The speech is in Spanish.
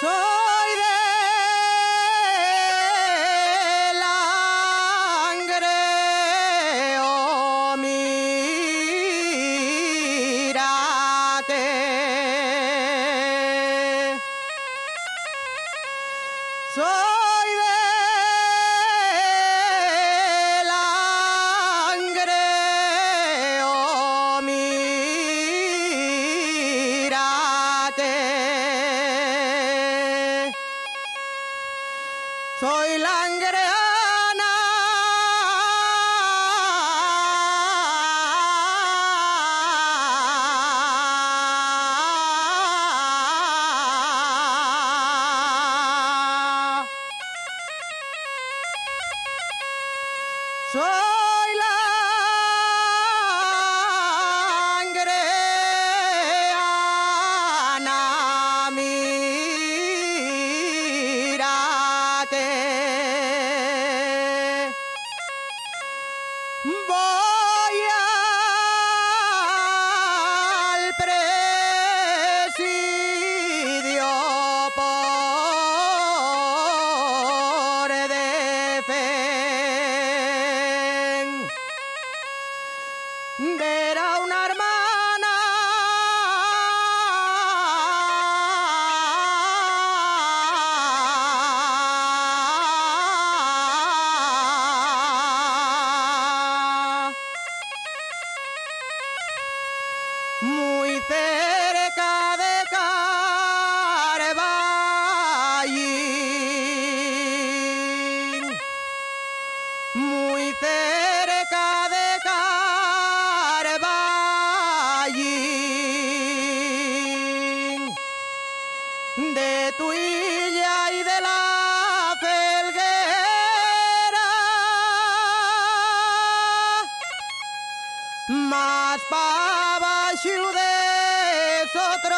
Soy de Langreo, mírate. Soy de Langreo, mírate. Soy langreana, soy langreana, mírate. Voy al presidio por defender a una hermana. Muy cerca de Carballín, muy cerca de Carballín, de Tuilla y de la Felguera, más pa' baixo de Sotra